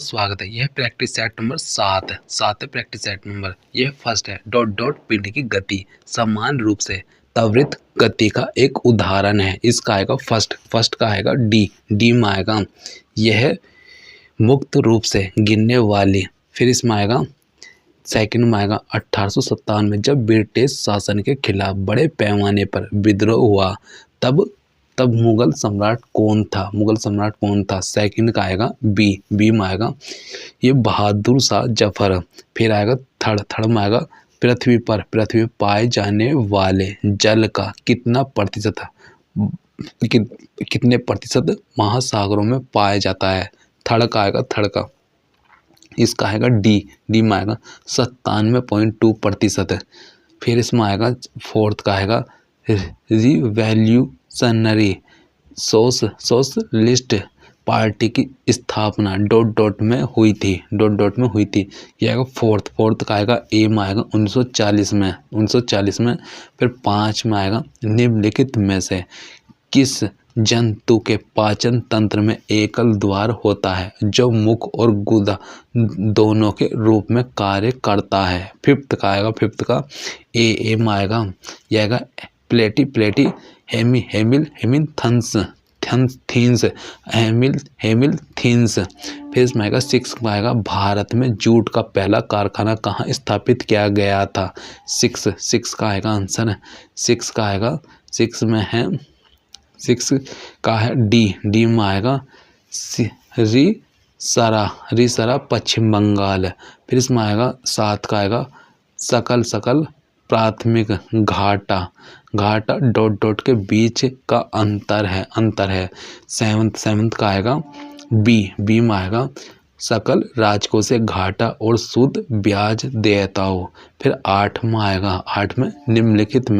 स्वागत है। यह प्रैक्टिस सेट नंबर 7 है। 7 है प्रैक्टिस सेट नंबर। यह फर्स्ट है। डॉट डॉट पिंड की गति समान रूप से त्वरित गति का एक उदाहरण है। इसका आएगा फर्स्ट का आएगा डी में आएगा यह मुक्त रूप से गिरने वाली। फिर इसमें आएगा सेकंड में आएगा 1857 में जब ब्रिटिश शासन के खिलाफ बड़े पैमाने पर विद्रोह हुआ तब मुगल सम्राट कौन था। सेकंड का आएगा बी में आएगा ये बहादुर शाह जफर। फिर आएगा थर्ड में आएगा पृथ्वी पर पाए जाने वाले जल का कितना प्रतिशत कितने प्रतिशत महासागरों में पाया जाता है। थर्ड का इसका आएगा डी में आएगा 97.2%। फिर इसमें आएगा फोर्थ का आएगा रिवॉल्यूशनरी सोशलिस्ट पार्टी की स्थापना डॉट में हुई थी। यह आएगा फोर्थ का आएगा ए में आएगा 1940 में। फिर 5 में आएगा निम्नलिखित में से किस जंतु के पाचन तंत्र में एकल द्वार होता है जो मुख और गुदा दोनों के रूप में कार्य करता है। फिफ्थ का ए में आएगा यह आएगा प्लेटी हेमिल्थीन्स। फिर इसमें आएगा 6 में आएगा भारत में जूट का पहला कारखाना कहाँ स्थापित किया गया था। 6 का आएगा आंसर 6 का आएगा 6 में है 6 का है डी में आएगा रिसरा पश्चिम बंगाल। फिर इसमें आएगा 7 का आएगा सकल प्राथमिक घाटा डॉट के बीच का अंतर है। सेवंथ का आएगा बी में आएगा सकल राजकोषीय घाटा और शुद्ध ब्याज देयताओं। फिर 8 में आएगा 8 में निम्नलिखित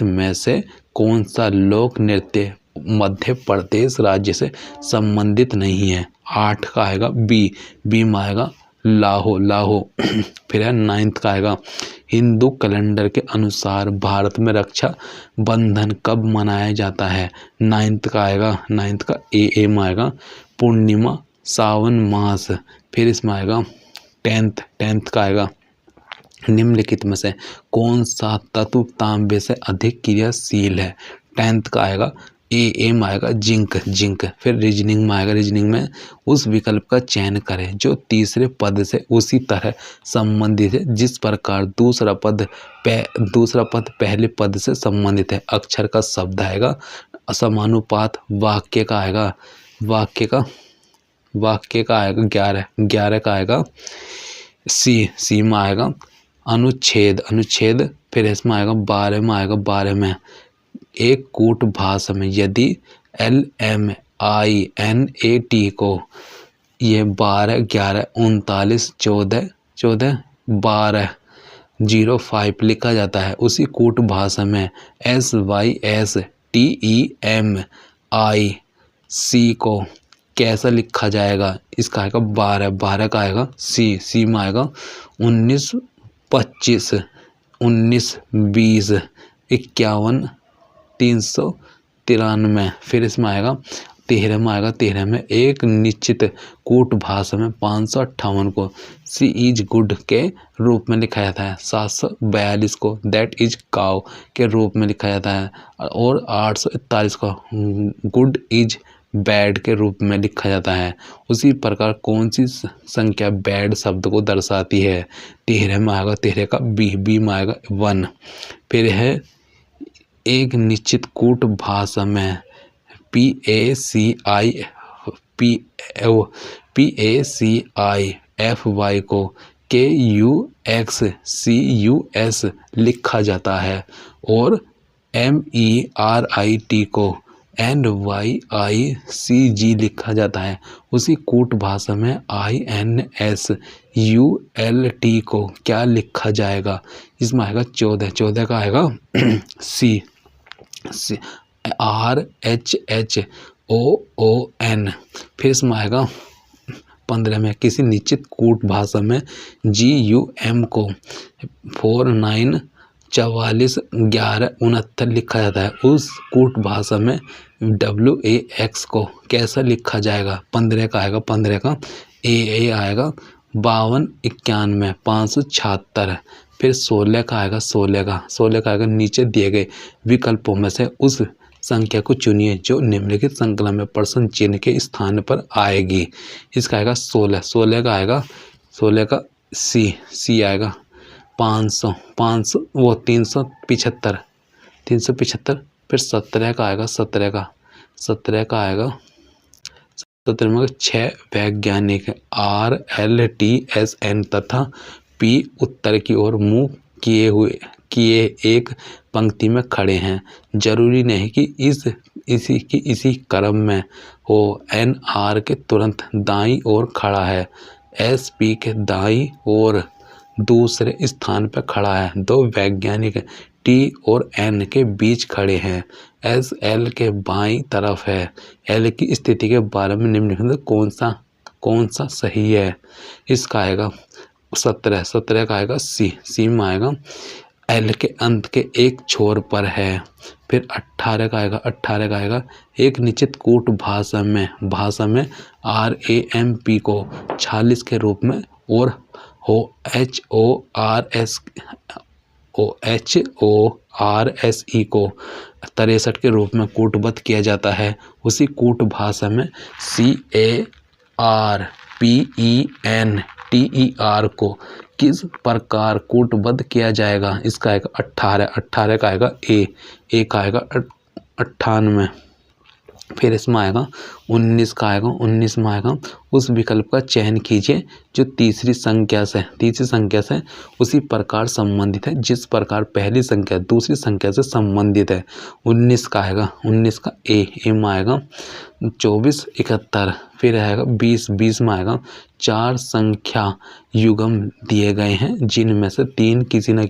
में से कौन सा लोक नृत्य मध्य प्रदेश राज्य से संबंधित नहीं है। 8 का आएगा बी में आएगा लाहो। फिर है 9th का आएगा हिंदू कैलेंडर के अनुसार भारत में रक्षा बंधन कब मनाया जाता है। 9th का ए में आएगा पूर्णिमा सावन मास। फिर इसमें आएगा 10th का आएगा निम्नलिखित में से कौन सा तत्व तांबे से अधिक क्रियाशील है। 10th का आएगा ए में आएगा जिंक। फिर रीजनिंग में उस विकल्प का चयन करें जो तीसरे पद से उसी तरह संबंधित है जिस प्रकार दूसरा पद पहले पद से संबंधित है। अक्षर का शब्द आएगा समानुपात। वाक्य का आएगा 11 का आएगा सी में आएगा अनुच्छेद। फिर इसमें आएगा 12 में एक कूट भाषा में यदि LMINAT को ये 12 11 39 14 12 लिखा जाता है उसी कूट भाषा में SYSTEMIC को कैसा लिखा जाएगा। इसका आएगा 12 का आएगा सी में आएगा 19 25 19 20 51 393। फिर इसमें आएगा 13 में एक निश्चित कूट भाषा में 558 को सी इज गुड के रूप में लिखा जाता है। 742 को दैट इज काउ के रूप में लिखा जाता है और 841 को गुड इज बैड के रूप में लिखा जाता है। उसी प्रकार कौन सी संख्या बैड शब्द को दर्शाती है। 13 में आएगा 13 का बी में आएगा 1। फिर है एक निश्चित कूट भाषा में PACIFY को KUXCUS लिखा जाता है और MERIT को NYICG लिखा जाता है। उसी कूट भाषा में INSULT को क्या लिखा जाएगा। इसमें आएगा 14 का आएगा सी RHHOON। फिर इसमें आएगा 15 में किसी निश्चित कूट भाषा में GUM को 49 44 11 69 लिखा जाता है। उस कूट भाषा में WAX को कैसा लिखा जाएगा? 15 का आएगा 15 का AA आएगा 5291 576। फिर 16 का आएगा 16 का आएगा नीचे दिए गए विकल्पों में से उस संख्या को चुनिए जो निम्नलिखित संकलन में प्रश्न चिन्ह के स्थान पर आएगी। इसका आएगा 16 का आएगा 16 का C आएगा 500 वो 375। फिर 17 का आएगा 17 का आएगा 17 में 6 वैज्ञानिक RLTSN तथा P उत्तर की ओर मुंह किए एक पंक्ति में खड़े हैं। जरूरी नहीं कि इसी क्रम में हो। NR के तुरंत दाईं ओर खड़ा है, SP के दाईं ओर दूसरे स्थान पर खड़ा है। दो वैज्ञानिक T और N के बीच खड़े हैं, SL के बाईं तरफ है। L की स्थिति के बारे में निम्नलिखित कौन सा सही है? इसका आएगा 17 का आएगा C में आएगा L के अंत के एक छोर पर है। फिर 18 का आएगा एक निश्चित कूट भाषा में RAMP को 46 के रूप में और HORSE को 63 के रूप में कूटबद्ध किया जाता है। उसी कूट भाषा में CARPENTER को किस प्रकार कूटबद्ध किया जाएगा? इसका आएगा 18 का आएगा A का आएगा 98। फिर इसमें आएगा 19 का आएगा 19 में आएगा उस विकल्प का चयन कीजिए जो तीसरी संख्या से उसी प्रकार संबंधित है जिस प्रकार पहली संख्या दूसरी संख्या से संबंधित है। 19 का आएगा 19 का A में आएगा 24 71। फिर आएगा 20 में आएगा 4 संख्या युग्म दिए गए हैं जिनमें से 3 किसी न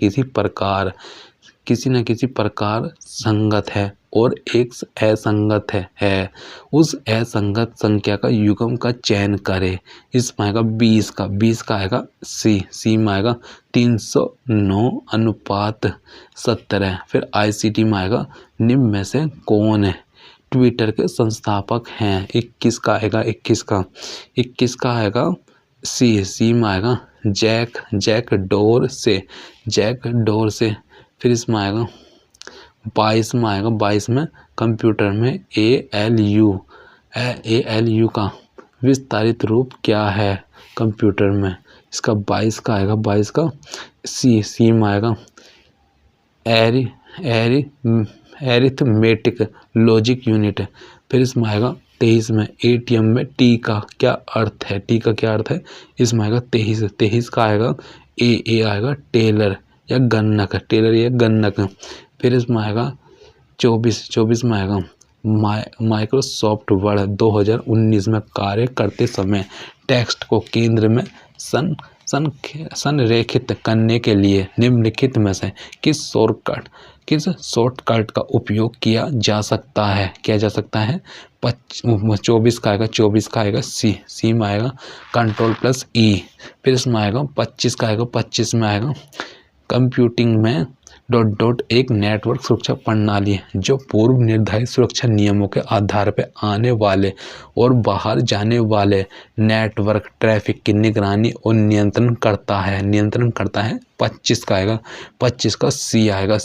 किसी प्रकार संगत है और एक असंगत है। उस असंगत संख्या का युग्म का चयन करें। इसमें आएगा 20 का आएगा C में आएगा 309:17। फिर ICT में आएगा निम्न में से कौन है ट्विटर के संस्थापक हैं? 21 का आएगा 21 का आएगा C में आएगा जैक डोर से। फिर इसमें आएगा 22 में आएगा 22 में कंप्यूटर में ALU का विस्तारित रूप क्या है कंप्यूटर में? इसका 22 का आएगा 22 का C में आएगा एरिथमेटिक लॉजिक यूनिट। फिर इसमें आएगा 23 में ATM में T का क्या अर्थ है? इसमें आएगा 23 का आएगा A आएगा टेलर या गन्नक। फिर इसमें आएगा 24 में आएगा माइक्रोसॉफ्ट वर्ड 2019 में कार्य करते समय टेक्स्ट को केंद्र में संरेखित करने के लिए निम्नलिखित में से किस शॉर्टकट का उपयोग किया जा सकता है? 24 का आएगा C में आएगा Ctrl+E। फिर इसमें आएगा 25 का आएगा 25 में आएगा कंप्यूटिंग में ... एक नेटवर्क सुरक्षा प्रणाली है जो पूर्व निर्धारित सुरक्षा नियमों के आधार पर आने वाले और बाहर जाने वाले नेटवर्क ट्रैफिक की निगरानी और नियंत्रण करता है। 25 का आएगा C आएगा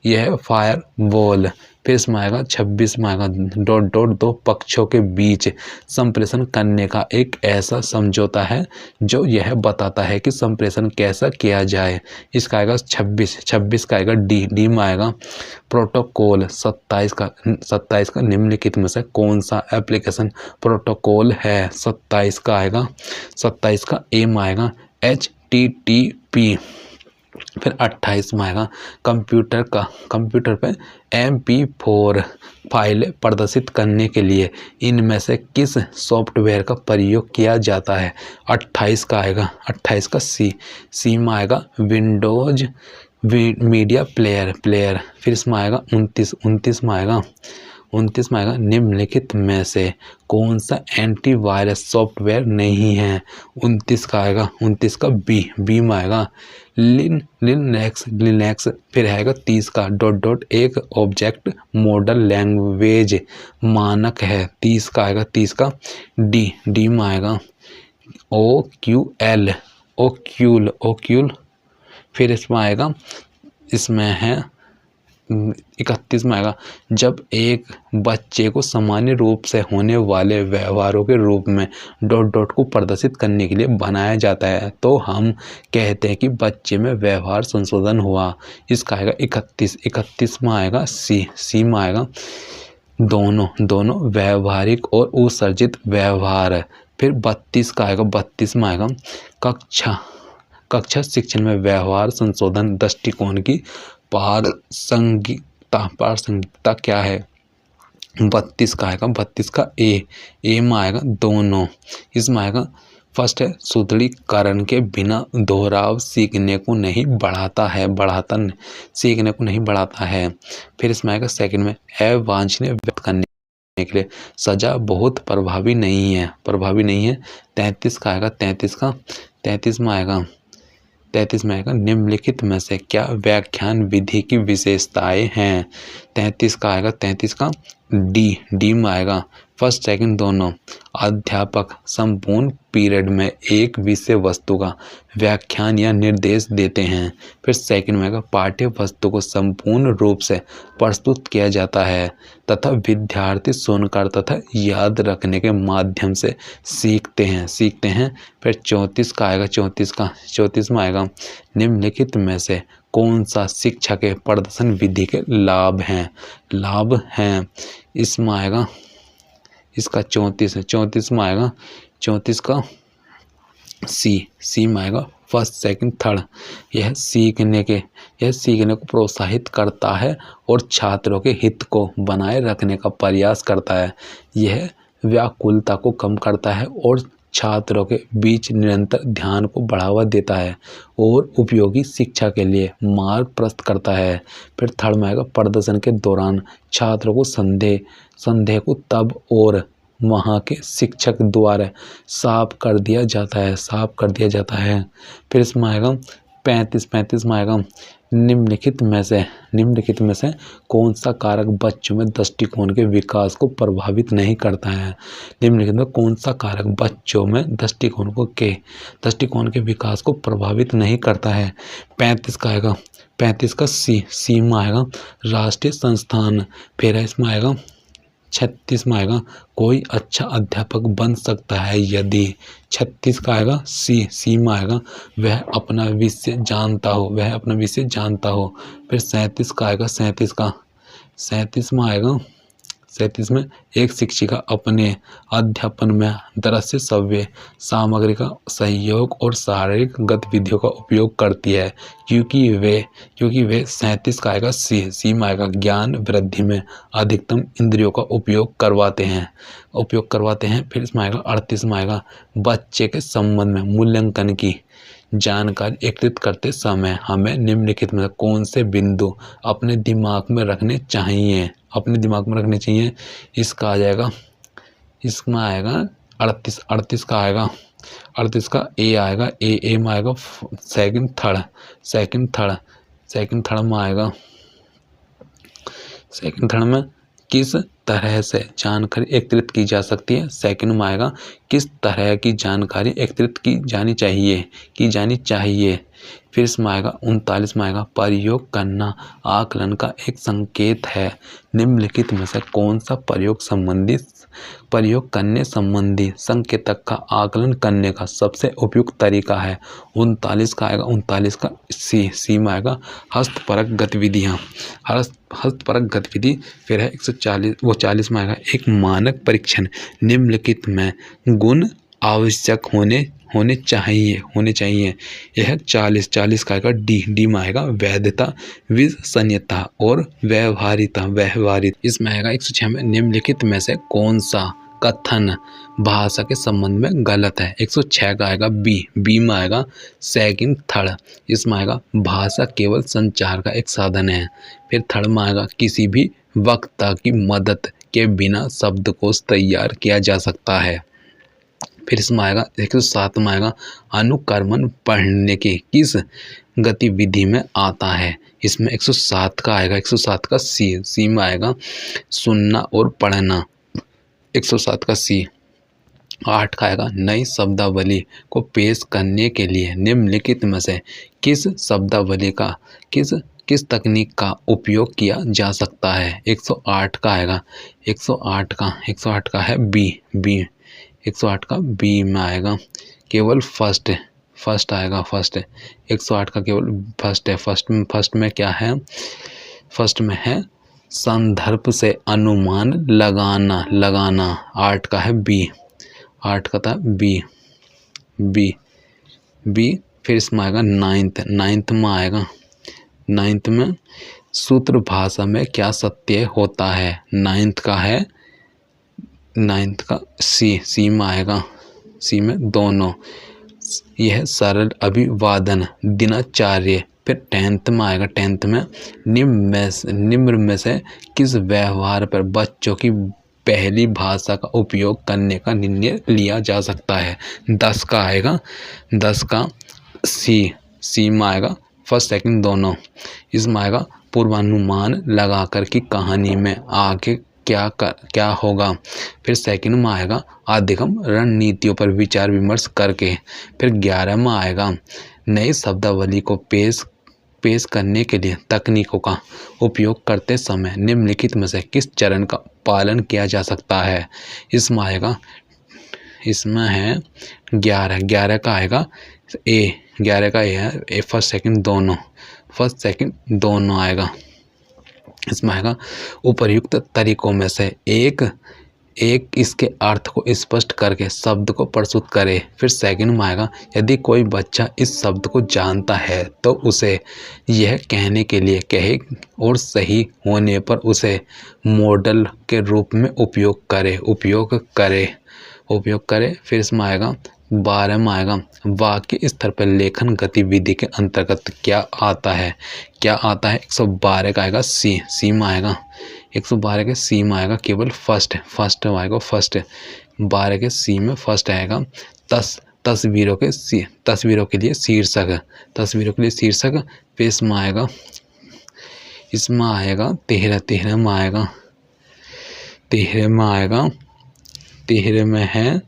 यह फायरवॉल। फिर इसमें आएगा 26 में आएगा ... दो पक्षों के बीच संप्रेषण करने का एक ऐसा समझौता है जो यह बताता है कि संप्रेषण कैसा किया जाए। इसका आएगा 26 का आएगा D में आएगा प्रोटोकॉल। 27 का निम्नलिखित में से कौन सा एप्लीकेशन प्रोटोकॉल है? 27 का आएगा A में आएगा HTTP। फिर 28 में आएगा कंप्यूटर पे MP4 फाइलें प्रदर्शित करने के लिए इनमें से किस सॉफ्टवेयर का प्रयोग किया जाता है? 28 का आएगा C में आएगा विंडोज मीडिया प्लेयर। फिर इसमें आएगा 29 में आएगा निम्नलिखित में से कौन सा एंटीवायरस सॉफ्टवेयर नहीं है? 29 का B में आएगा लिनक्स फिर आएगा 30 का डॉट डॉट एक ऑब्जेक्ट मॉडल लैंग्वेज मानक है। 30 का आएगा 30 का डी में आएगा ओक्यूल फिर इसमें आएगा इसमें है 31 में आएगा जब एक बच्चे को सामान्य रूप से होने वाले व्यवहारों के रूप में डॉट डॉट को प्रदर्शित करने के लिए बनाया जाता है तो हम कहते हैं कि बच्चे में व्यवहार संशोधन हुआ। इसका आएगा 31 में आएगा सी में आएगा दोनों व्यवहारिक और उत्सर्जित व्यवहार। फिर 32 का आएगा 32 में आएगा कक्षा शिक्षण में व्यवहार संशोधन दृष्टिकोण की प्रासंगिकता क्या है। 32 का आएगा 32 का ए में आएगा दोनों। इसमें आएगा फर्स्ट है सुदृढ़ीकरण के बिना दोहराव सीखने को नहीं बढ़ाता है। फिर इसमें आएगा सेकंड में अवांछनीय व्यक्त करने के लिए सजा बहुत प्रभावी नहीं है। 33 का आएगा 33 में आएगा निम्नलिखित में से क्या व्याख्यान विधि की विशेषताएं हैं। 33 का आएगा 33 का डी में आएगा फर्स्ट सेकंड दोनों अध्यापक संपूर्ण पीरियड में एक विषय वस्तु का व्याख्यान या निर्देश देते हैं। फिर सेकंड में आएगा पाठ्य वस्तु को संपूर्ण रूप से प्रस्तुत किया जाता है तथा विद्यार्थी सुनकर तथा याद रखने के माध्यम से सीखते हैं। फिर 34 का आएगा 34 में आएगा निम्नलिखित में से कौन सा शिक्षा के प्रदर्शन विधि के लाभ हैं। इसमें आएगा इसका 34 में आएगा 34 का सी में आएगा फर्स्ट सेकंड थर्ड। यह सीखने को प्रोत्साहित करता है और छात्रों के हित को बनाए रखने का प्रयास करता है। यह व्याकुलता को कम करता है और छात्रों के बीच निरंतर ध्यान को बढ़ावा देता है और उपयोगी शिक्षा के लिए मार्ग प्रशस्त करता है। फिर थर्ड में आएगा प्रदर्शन के दौरान छात्रों को संदेह को तब और वहाँ के शिक्षक द्वारा साफ कर दिया जाता है। फिर इसमें आएगा 35 में आएगा निम्नलिखित में से कौन सा कारक बच्चों में दृष्टिकोण के विकास को प्रभावित नहीं करता है। निम्नलिखित में कौन सा कारक बच्चों में दृष्टिकोण के विकास को प्रभावित नहीं करता है। 35 का आएगा 35 का सी में आएगा राष्ट्रीय संस्थान। फिर इसमें आएगा 36 में आएगा कोई अच्छा अध्यापक बन सकता है यदि। 36 का आएगा सी में आएगा वह अपना विषय जानता हो। फिर 37 का आएगा 37 में आएगा 37 में एक शिक्षिका अपने अध्यापन में दृश्य श्रव्य सामग्री का सहयोग और शारीरिक गतिविधियों का उपयोग करती है क्योंकि वे 37 का आएगा सी में आएगा ज्ञान वृद्धि में अधिकतम इंद्रियों का उपयोग करवाते हैं। फिर इसमें आएगा 38 में आएगा बच्चे के संबंध में मूल्यांकन की जानकारी एकत्रित करते समय हमें निम्नलिखित में कौन से बिंदु अपने दिमाग में रखने चाहिए। इसका आ जाएगा इसमें आएगा 38 का आएगा 38 का ए आएगा ए में आएगा सेकंड थर्ड में आएगा सेकंड थर्ड में किस तरह से जानकारी एकत्रित की जा सकती है। सेकंड में आएगा किस तरह की जानकारी एकत्रित की जानी चाहिए। फिर इसमें आएगा 39 में आएगा प्रयोग करना आकलन का एक संकेत है। निम्नलिखित में से कौन सा प्रयोग करने संबंधी संकेतक का आकलन करने का सबसे उपयुक्त तरीका है। 39 का आएगा 39 का सी में आएगा हस्तपरक गतिविधि। फिर है 140 में आएगा एक मानक परीक्षण निम्नलिखित में गुण आवश्यक होने चाहिए। यह 40 का आएगा डी में आएगा वैधता विश्वसनीयता और व्यवहारिता। इसमें आएगा 106 में निम्नलिखित में से कौन सा कथन भाषा के संबंध में गलत है। 106 का आएगा बी में आएगा सेकंड थर्ड। इसमें आएगा भाषा केवल संचार का एक साधन है। फिर थर्ड में आएगा किसी भी वक्ता की मदद के बिना शब्दकोश तैयार किया जा सकता है। फिर इसमें आएगा 107 में आएगा अनुकर्मण पढ़ने की किस गतिविधि में आता है। इसमें 107 का आएगा, 107 का सी में आएगा सुनना और पढ़ना, 107 का सी। 8 का आएगा नई शब्दावली को पेश करने के लिए निम्नलिखित में से किस शब्दावली का किस तकनीक का उपयोग किया जा सकता है। 108 का आएगा, 108 का है बी 108 का बी में आएगा केवल फर्स्ट आएगा, फर्स्ट 108 का केवल फर्स्ट है। फर्स्ट में क्या है, फर्स्ट में है संदर्भ से अनुमान लगाना। 8 का है बी, 8 का था बी। फिर इसमें आएगा नाइन्थ में आएगा, नाइन्थ में सूत्र भाषा में क्या सत्य होता है। नाइन्थ का सी में आएगा, सी में दोनों, यह सरल अभिवादन दिनचर्या। फिर 10th में आएगा, 10th में निम्न में से किस व्यवहार पर बच्चों की पहली भाषा का उपयोग करने का निर्णय लिया जा सकता है। 10 का आएगा, 10 का सी में आएगा फर्स्ट सेकंड दोनों। इसमें आएगा पूर्वानुमान लगाकर कि कहानी में आगे क्या होगा। फिर सेकंड में आएगा अधिगम रणनीतियों पर विचार विमर्श करके। फिर 11 में आएगा नई शब्दावली को पेश करने के लिए तकनीकों का उपयोग करते समय निम्नलिखित में से किस चरण का पालन किया जा सकता है। इसमें आएगा, इसमें है 11 का आएगा ए, 11 का ए है फर्स्ट सेकंड दोनों आएगा। इसमें आएगा उपर्युक्त तरीकों में से एक इसके अर्थ को स्पष्ट करके शब्द को प्रस्तुत करे। फिर सेकंड में आएगा यदि कोई बच्चा इस शब्द को जानता है तो उसे यह कहने के लिए कहे और सही होने पर उसे मॉडल के रूप में उपयोग करे। फिर इसमें आएगा 12 में आएगा वाक्य स्तर पर लेखन गतिविधि के अंतर्गत क्या आता है। 112 का आएगा सी में आएगा, 112 के सी में आएगा केवल फर्स्ट आएगा फर्स्ट। 12 के सी में फर्स्ट आएगा तस्वीरों के लिए शीर्षक। फिर इसमें आएगा 13 में है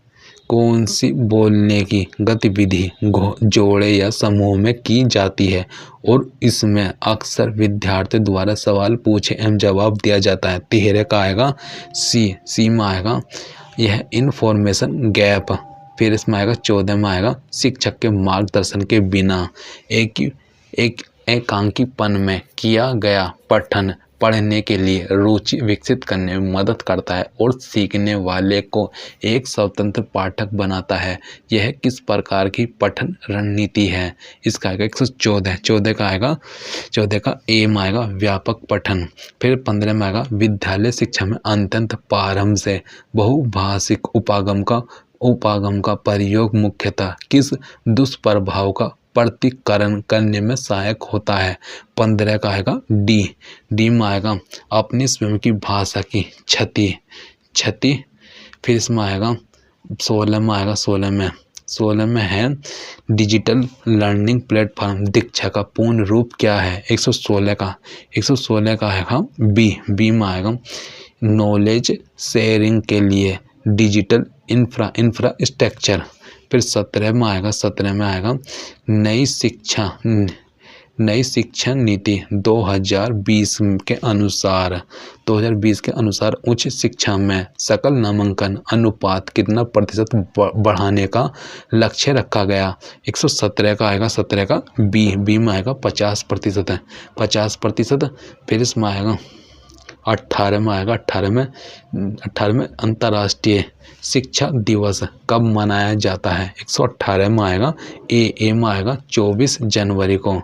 कौन सी बोलने की गतिविधि जोड़े या समूह में की जाती है और इसमें अक्सर विद्यार्थी द्वारा सवाल पूछे एवं जवाब दिया जाता है। 13 का आएगा सी में आएगा यह इंफॉर्मेशन गैप। फिर इसमें आएगा 14 में आएगा शिक्षक के मार्गदर्शन के बिना एकांकीपन में किया गया पठन पढ़ने के लिए रुचि विकसित करने में मदद करता है और सीखने वाले को एक स्वतंत्र पाठक बनाता है। यह किस प्रकार की पठन रणनीति है। इसका आएगा 114 का आएगा, 14 का ए में आएगा व्यापक पठन। फिर 15 में आएगा विद्यालय शिक्षा में अत्यंत प्रारंभ से बहुभाषिक उपागम का प्रयोग मुख्यतः किस दुष्प्रभाव का प्रतिकरण करने में सहायक होता है। 15 का आएगा डी में आएगा अपनी स्वयं की भाषा की क्षति। फिर इसमें आएगा 16 में आएगा, 16 में है डिजिटल लर्निंग प्लेटफॉर्म दीक्षा का पूर्ण रूप क्या है। 116 का आएगा बी में आएगा नॉलेज शेयरिंग के लिए डिजिटल इंफ्रास्ट्रक्चर। फिर 17 में आएगा नई शिक्षा नीति 2020 के अनुसार उच्च शिक्षा में सकल नामांकन अनुपात कितना प्रतिशत बढ़ाने का लक्ष्य रखा गया। 117 का आएगा, 17 का बी में आएगा 50%। फिर इसमें आएगा 18 में आएगा, 18 में अंतर्राष्ट्रीय शिक्षा दिवस कब मनाया जाता है। 118 में आएगा ए में आएगा 24 जनवरी को।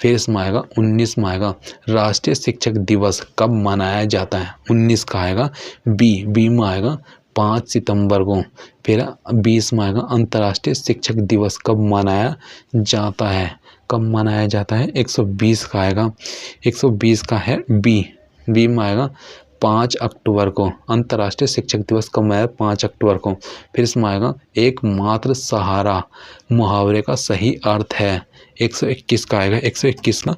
फिर इसमें आएगा 19 में आएगा राष्ट्रीय शिक्षक दिवस कब मनाया जाता है। 19 का आएगा बी में आएगा 5 सितंबर को। फिर 20 में आएगा अंतर्राष्ट्रीय शिक्षक दिवस कब मनाया जाता है। 120 का आएगा, 120 का है बी में आएगा 5 अक्टूबर को अंतर्राष्ट्रीय शिक्षक दिवस कब मनाया? 5 अक्टूबर को। फिर इसमें आएगा एकमात्र सहारा मुहावरे का सही अर्थ है। 121 का आएगा 121 का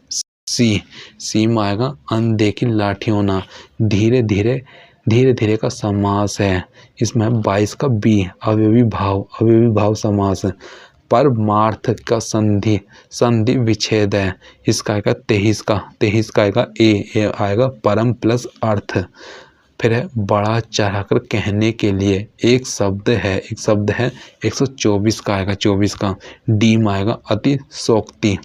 सी में आएगा अनदेखी लाठी होना। धीरे धीरे का समास है। इसमें 22 का बी अवयवी भाव समास। परमार्थ का संधि विच्छेद है। इसका आएगा 23 का आएगा ए आएगा परम प्लस अर्थ। फिर है बढ़ा चढ़ाकर कहने के लिए एक शब्द है 124 का आएगा 24 का डी में आएगा अतिशोक्ति।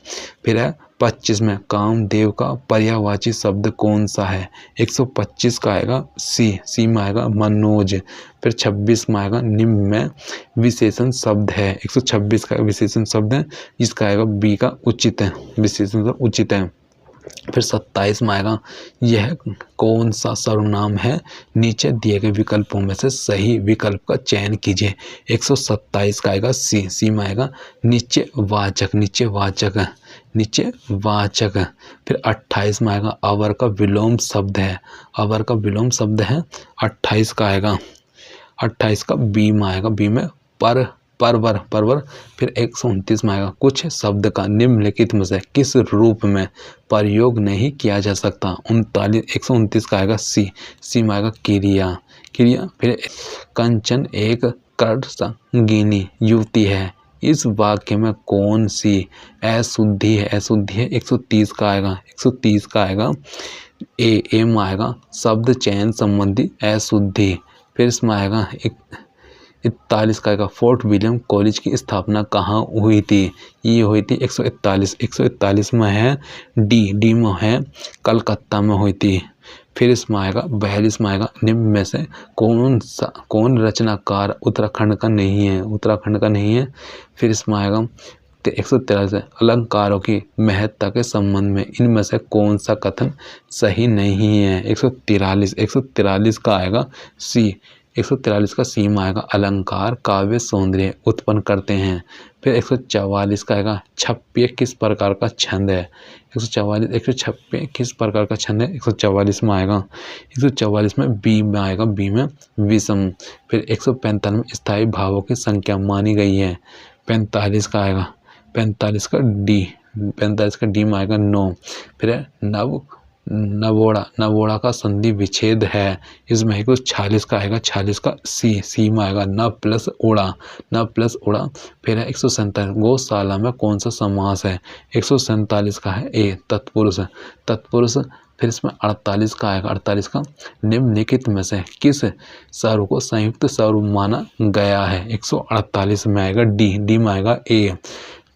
फिर है 25 में कामदेव का पर्यायवाची शब्द कौन सा है? 125 का आएगा सी में आएगा मनोज। फिर 26 में आएगा निम्न में विशेषण शब्द है। 126 का विशेषण शब्द है, जिसका आएगा बी का उचित है, विशेषण शब्द उचित है। फिर 27 में आएगा यह कौन सा सर्वनाम है? नीचे दिए गए विकल्पों में से सही विकल्प का चयन कीजिए। 127 का आएगा सी में आएगा नीचे वाचक। फिर 28 में आएगा अवर का विलोम शब्द है। 28 का आएगा 28 का बी में आएगा बी में परवर। फिर 129 में आएगा कुछ शब्द का निम्नलिखित में से किस रूप में प्रयोग नहीं किया जा सकता? 129 का आएगा सी में आएगा क्रिया। फिर कंचन एक कर्णसंगिनी युवती है। इस वाक्य में कौन सी अशुद्धि है? 130 का आएगा ए में आएगा शब्द चयन संबंधी अशुद्धि। फिर इसमें आएगा 41 का आएगा फोर्ट विलियम कॉलेज की स्थापना कहाँ हुई थी? ये हुई थी 141 में है डी में है कलकत्ता में हुई थी। फिर इसमें आएगा 42 में आएगा निम्न में से कौन रचनाकार उत्तराखंड का नहीं है? फिर इसमें आएगा 143 अलंकारों की महत्ता के संबंध में इनमें से कौन सा कथन सही नहीं है? 143 का आएगा सी। 143 का सी में आएगा अलंकार काव्य सौंदर्य उत्पन्न करते हैं। फिर 144 का आएगा छप्पे किस प्रकार का छंद है? 144 किस प्रकार का छंद है? 144 में आएगा 144 में बी में आएगा बी में विषम। फिर 145 में स्थायी भावों की संख्या मानी गई है। 45 का आएगा 45 का डी में आएगा 9। फिर नवोड़ा का संधि विच्छेद है। इसमें कुछ 46 का आएगा 46 का सी में आएगा न प्लस ओड़ा। फिर है 147 गौशाला में कौन सा समास है? 147 का है ए तत्पुरुष। फिर इसमें 48 का आएगा 48 का निम्नलिखित में से किस सर्व को संयुक्त सर्व माना गया है? 148 में आएगा डी में आएगा ए।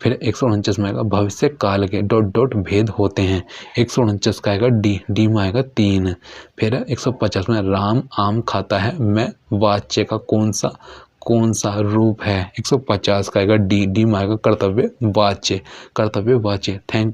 फिर 149 में आएगा भविष्य काल के ... भेद होते हैं। 149 का आएगा डी में आएगा 3। फिर 150 में राम आम खाता है मैं वाच्य का कौन सा रूप है? 150 का आएगा डी में आएगा कर्तव्य वाच्य। Thank you.